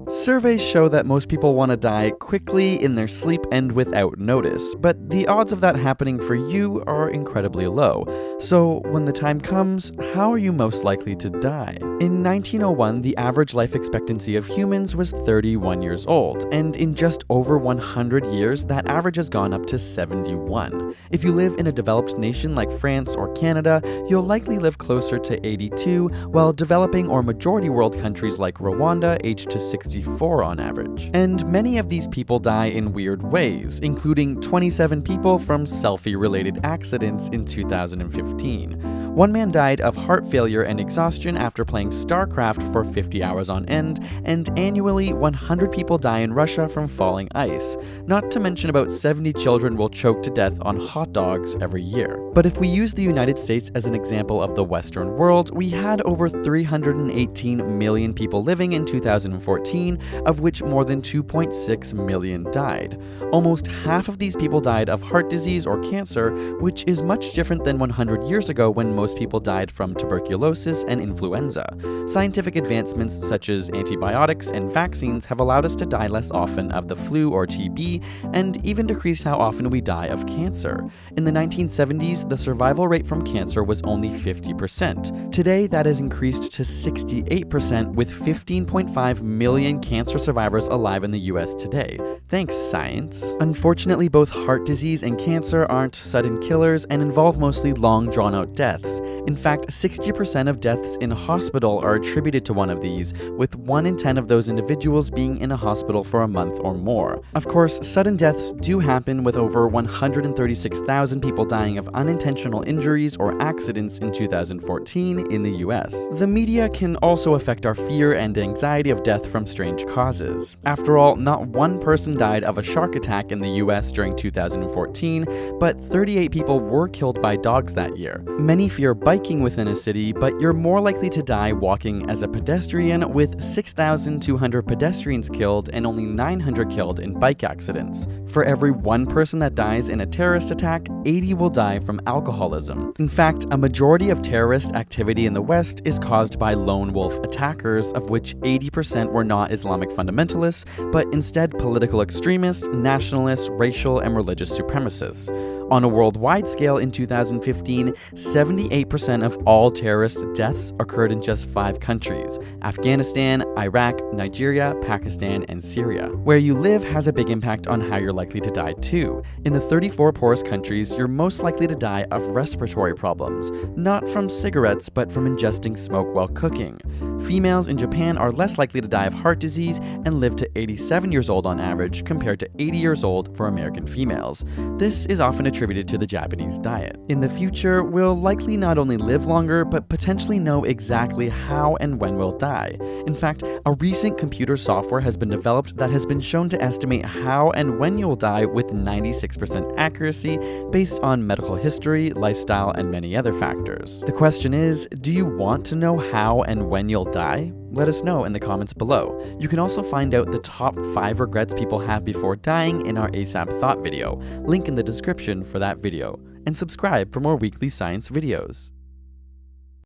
Surveys show that most people want to die quickly in their sleep and without notice, but the odds of that happening for you are incredibly low. So when the time comes, how are you most likely to die? In 1901, the average life expectancy of humans was 31 years old, and in just over 100 years, that average has gone up to 71. If you live in a developed nation like France or Canada, you'll likely live closer to 82, while developing or majority world countries like Rwanda age to 64 on average. And many of these people die in weird ways, including 27 people from selfie-related accidents in 2015. One man died of heart failure and exhaustion after playing StarCraft for 50 hours on end, and annually 100 people die in Russia from falling ice. Not to mention about 70 children will choke to death on hot dogs every year. But if we use the United States as an example of the Western world, we had over 318 million people living in 2014, of which more than 2.6 million died. Almost half of these people died of heart disease or cancer, which is much different than 100 years ago when most people died from tuberculosis and influenza. Scientific advancements such as antibiotics and vaccines have allowed us to die less often of the flu or TB, and even decreased how often we die of cancer. In the 1970s, the survival rate from cancer was only 50%. Today, that has increased to 68%, with 15.5 million cancer survivors alive in the US today. Thanks, science. Unfortunately, both heart disease and cancer aren't sudden killers and involve mostly long, drawn-out deaths. In fact, 60% of deaths in hospital are attributed to one of these, with 1 in 10 of those individuals being in a hospital for a month or more. Of course, sudden deaths do happen, with over 136,000 people dying of unintentional injuries or accidents in 2014 in the US. The media can also affect our fear and anxiety of death from strange causes. After all, not one person died of a shark attack in the US during 2014, but 38 people were killed by dogs that year. Many fear biking within a city, but you're more likely to die walking as a pedestrian, with 6,200 pedestrians killed and only 900 killed in bike accidents. For every 1 person that dies in a terrorist attack, 80 will die from alcoholism. In fact, a majority of terrorist activity in the West is caused by lone wolf attackers, of which 80% were not Islamic fundamentalists, but instead political extremists, nationalists, racial, and religious supremacists. On a worldwide scale in 2015, 78% of all terrorist deaths occurred in just 5 countries: Afghanistan, Iraq, Nigeria, Pakistan, and Syria. Where you live has a big impact on how you're likely to die too. In the 34 poorest countries, you're most likely to die of respiratory problems, not from cigarettes, but from ingesting smoke while cooking. Females in Japan are less likely to die of heart disease and live to 87 years old on average, compared to 80 years old for American females. This is often attributed to the Japanese diet. In the future, we'll likely not only live longer, but potentially know exactly how and when we'll die. In fact, a recent computer software has been developed that has been shown to estimate how and when you'll die with 96% accuracy based on medical history, lifestyle, and many other factors. The question is, do you want to know how and when you'll die? Let us know in the comments below. You can also find out the top 5 regrets people have before dying in our ASAP Thought video, link in the description for that video, and subscribe for more weekly science videos.